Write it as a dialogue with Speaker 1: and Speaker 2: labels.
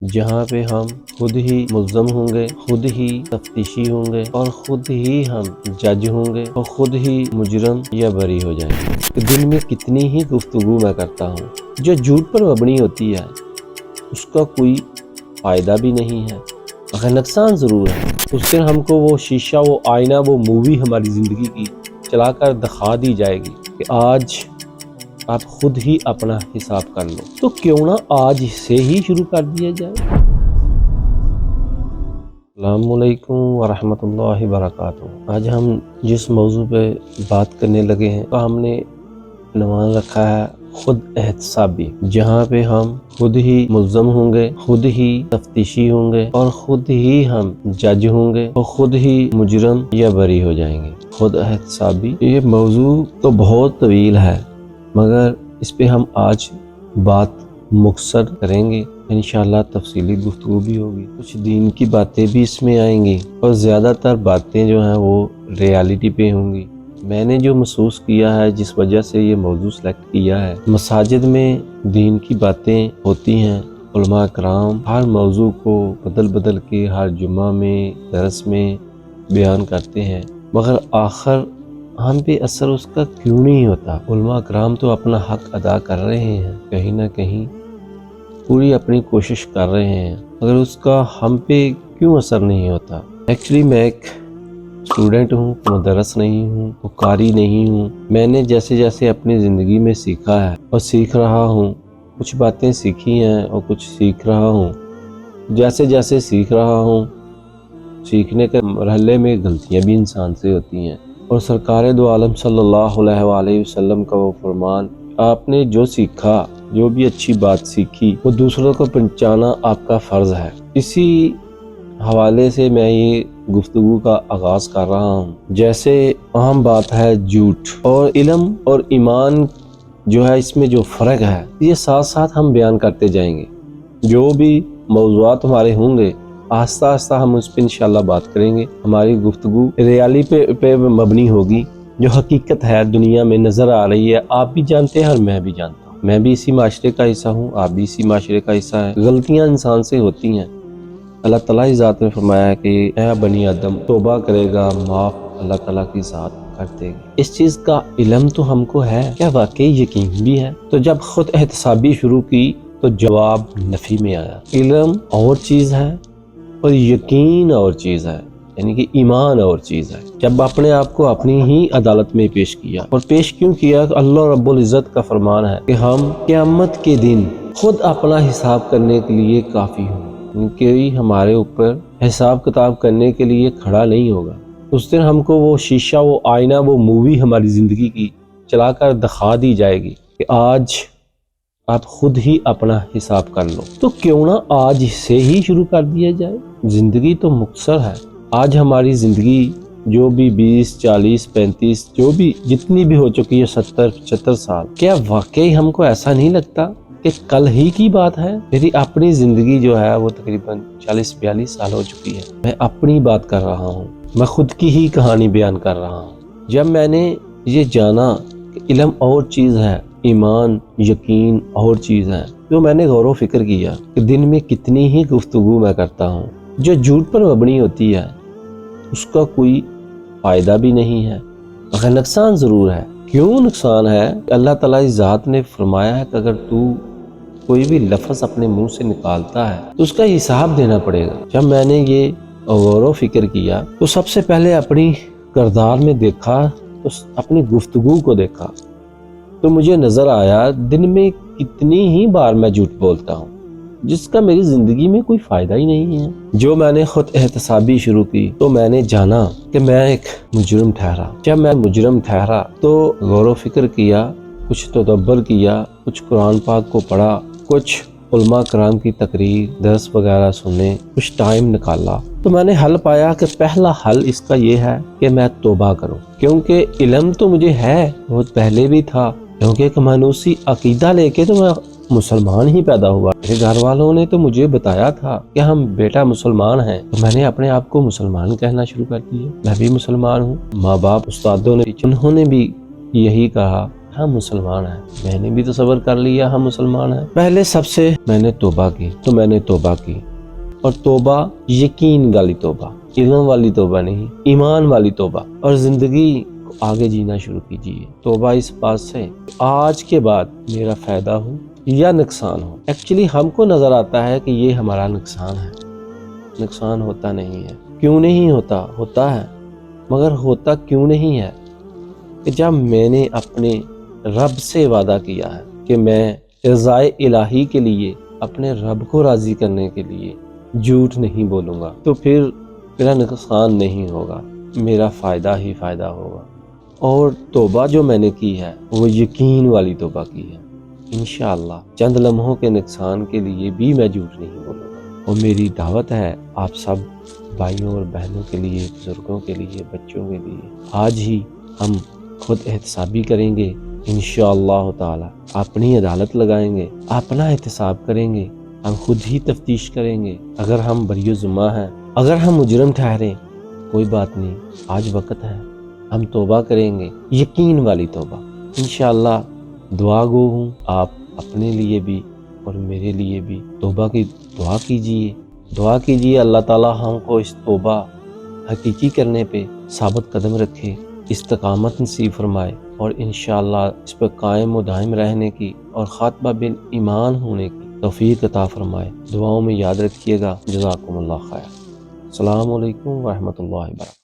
Speaker 1: جہاں پہ ہم خود ہی ملزم ہوں گے، خود ہی تفتیشی ہوں گے اور خود ہی ہم جج ہوں گے اور خود ہی مجرم یا بری ہو جائیں گے۔ کہ دن میں کتنی ہی گفتگو میں کرتا ہوں جو جھوٹ پر مبنی ہوتی ہے، اس کا کوئی فائدہ بھی نہیں ہے مگر نقصان ضرور ہے۔ اس دن ہم کو وہ شیشہ، وہ آئینہ، وہ مووی ہماری زندگی کی چلا کر دکھا دی جائے گی کہ آج آپ خود ہی اپنا حساب کر لو، تو کیوں نہ آج سے ہی شروع کر دیا جائے۔ السلام علیکم ورحمۃ اللہ وبرکاتہ۔ آج ہم جس موضوع پہ بات کرنے لگے ہیں تو ہم نے عنوان رکھا ہے خود احتسابی، جہاں پہ ہم خود ہی ملزم ہوں گے، خود ہی تفتیشی ہوں گے اور خود ہی ہم جج ہوں گے اور خود ہی مجرم یا بری ہو جائیں گے۔ خود احتسابی، یہ موضوع تو بہت طویل ہے مگر اس پہ ہم آج بات مختصر کریں گے، انشاءاللہ تفصیلی گفتگو بھی ہوگی، کچھ دین کی باتیں بھی اس میں آئیں گی اور زیادہ تر باتیں جو ہیں وہ ریالٹی پہ ہوں گی۔ میں نے جو محسوس کیا ہے، جس وجہ سے یہ موضوع سلیکٹ کیا ہے، مساجد میں دین کی باتیں ہوتی ہیں، علماء کرام ہر موضوع کو بدل کے ہر جمعہ میں درس میں بیان کرتے ہیں مگر آخر ہم پہ اثر اس کا کیوں نہیں ہوتا؟ علماء کرام تو اپنا حق ادا کر رہے ہیں، کہیں نہ کہیں پوری اپنی کوشش کر رہے ہیں، مگر اس کا ہم پہ کیوں اثر نہیں ہوتا؟ ایکچولی میں ایک اسٹوڈنٹ ہوں، مدرس نہیں ہوں، قاری نہیں ہوں۔ میں نے جیسے جیسے اپنی زندگی میں سیکھا ہے اور سیکھ رہا ہوں، کچھ باتیں سیکھی ہیں اور کچھ سیکھ رہا ہوں، جیسے جیسے سیکھ رہا ہوں، سیکھنے کے مرحلے میں غلطیاں بھی انسان سے ہوتی ہیں، اور سرکار دو عالم صلی اللہ علیہ وآلہ وسلم کا وہ فرمان، آپ نے جو سیکھا، جو بھی اچھی بات سیکھی، وہ دوسروں کو پہنچانا آپ کا فرض ہے۔ اسی حوالے سے میں یہ گفتگو کا آغاز کر رہا ہوں۔ جیسے عام بات ہے جھوٹ اور علم اور ایمان جو ہے، اس میں جو فرق ہے یہ ساتھ ساتھ ہم بیان کرتے جائیں گے۔ جو بھی موضوعات ہمارے ہوں گے آہستہ آہستہ ہم اس پہ انشاءاللہ بات کریں گے۔ ہماری گفتگو ریالٹی پہ مبنی ہوگی، جو حقیقت ہے دنیا میں نظر آ رہی ہے، آپ بھی جانتے ہیں اور میں بھی جانتا ہوں، میں بھی اسی معاشرے کا حصہ ہوں، آپ بھی اسی معاشرے کا حصہ ہیں۔ غلطیاں انسان سے ہوتی ہیں، اللہ تعالیٰ کی ذات نے فرمایا ہے کہ اے بنی آدم، توبہ کرے گا معاف اللہ تعالیٰ کی ذات کر دے گی۔ اس چیز کا علم تو ہم کو ہے، کیا واقعی یقین بھی ہے؟ تو جب خود احتسابی شروع کی تو جواب نفی میں آیا۔ علم اور چیز ہے اور یقین اور چیز ہے، یعنی کہ ایمان اور چیز ہے۔ جب اپنے آپ کو اپنی ہی عدالت میں پیش کیا، اور پیش کیوں کیا؟ اللہ رب العزت کا فرمان ہے کہ ہم قیامت کے دن خود اپنا حساب کرنے کے لیے کافی ہوں، کوئی ہمارے اوپر حساب کتاب کرنے کے لیے کھڑا نہیں ہوگا۔ اس دن ہم کو وہ شیشہ، وہ آئینہ، وہ مووی ہماری زندگی کی چلا کر دکھا دی جائے گی کہ آج آپ خود ہی اپنا حساب کر لو، تو کیوں نہ آج سے ہی شروع کر دیا جائے۔ زندگی تو مختصر ہے، آج ہماری زندگی جو بھی 20 40 35 جو بھی جتنی بھی ہو چکی ہے، 70 75 سال، کیا واقعی ہم کو ایسا نہیں لگتا کہ کل ہی کی بات ہے؟ میری اپنی زندگی جو ہے وہ تقریباً 40 42 سال ہو چکی ہے۔ میں اپنی بات کر رہا ہوں، میں خود کی ہی کہانی بیان کر رہا ہوں۔ جب میں نے یہ جانا کہ علم اور چیز ہے، ایمان یقین اور چیز ہے، تو میں نے غور و فکر کیا کہ دن میں کتنی ہی گفتگو میں کرتا ہوں جو جھوٹ پر مبنی ہوتی ہے، اس کا کوئی فائدہ بھی نہیں ہے مگر نقصان ضرور ہے۔ کیوں نقصان ہے؟ اللہ تعالیٰ کی ذات نے فرمایا ہے کہ اگر تو کوئی بھی لفظ اپنے منہ سے نکالتا ہے تو اس کا حساب دینا پڑے گا۔ جب میں نے یہ غور و فکر کیا تو سب سے پہلے اپنی کردار میں دیکھا، تو اپنی گفتگو کو دیکھا تو مجھے نظر آیا دن میں کتنی ہی بار میں جھوٹ بولتا ہوں جس کا میری زندگی میں کوئی فائدہ ہی نہیں ہے۔ جو میں نے خود احتسابی شروع کی تو میں نے جانا کہ میں ایک مجرم ٹھہرا۔ جب میں مجرم ٹھہرا تو غور و فکر کیا، کچھ تدبر کیا، کچھ قرآن پاک کو پڑھا، کچھ علماء کرام کی تقریر درس وغیرہ سنے، کچھ ٹائم نکالا، تو میں نے حل پایا کہ پہلا حل اس کا یہ ہے کہ میں توبہ کروں، کیونکہ علم تو مجھے ہے، بہت پہلے بھی تھا، کیونکہ ایک مانوسی عقیدہ لے کے تو میں مسلمان ہی پیدا ہوا۔ میرے گھر والوں نے تو مجھے بتایا تھا کہ ہم بیٹا مسلمان ہیں، تو میں نے اپنے آپ کو مسلمان کہنا شروع کر دیا۔ میں بھی مسلمان ہوں، ماں باپ استادوں نے انہوں نے بھی یہی کہا ہم مسلمان ہیں، میں نے بھی تو صبر کر لیا، ہم مسلمان ہیں۔ پہلے سب سے میں نے توبہ کی، تو میں نے توبہ کی، اور توبہ یقین والی توبہ، علم والی توبہ نہیں، ایمان والی توبہ، اور زندگی کو آگے جینا شروع کیجیے۔ توبہ اس بات سے آج کے بعد میرا فائدہ ہو یا نقصان ہو۔ ایکچولی ہم کو نظر آتا ہے کہ یہ ہمارا نقصان ہے، نقصان ہوتا نہیں ہے۔ کیوں نہیں ہوتا؟ ہوتا ہے، مگر ہوتا کیوں نہیں ہے؟ کہ جب میں نے اپنے رب سے وعدہ کیا ہے کہ میں رضائے الہی کے لیے، اپنے رب کو راضی کرنے کے لیے جھوٹ نہیں بولوں گا، تو پھر میرا نقصان نہیں ہوگا، میرا فائدہ ہی فائدہ ہوگا۔ اور توبہ جو میں نے کی ہے وہ یقین والی توبہ کی ہے۔ انشاءاللہ چند لمحوں کے نقصان کے لیے بھی میں جھوٹ نہیں بولوں گا۔ اور میری دعوت ہے آپ سب بھائیوں اور بہنوں کے لیے، بزرگوں کے لیے، بچوں کے لیے، آج ہی ہم خود احتسابی کریں گے انشاءاللہ تعالی، اپنی عدالت لگائیں گے، اپنا احتساب کریں گے، ہم خود ہی تفتیش کریں گے۔ اگر ہم بری ذمہ ہیں، اگر ہم مجرم ٹھہریں، کوئی بات نہیں، آج وقت ہے، ہم توبہ کریں گے، یقین والی توبہ۔ انشاءاللہ دعا گو ہوں، آپ اپنے لیے بھی اور میرے لیے بھی توبہ کی دعا کیجیے، دعا کیجیے اللہ تعالی ہم کو اس توبہ حقیقی کرنے پہ ثابت قدم رکھے، استقامت نصیب فرمائے، اور انشاءاللہ اس پہ قائم و دائم رہنے کی اور خاتمہ بالایمان ہونے کی توفیق عطا فرمائے۔ دعاؤں میں یاد رکھیے گا۔ جزاکم اللہ خیر۔ السلام علیکم ورحمۃ اللہ وبرکاتہ۔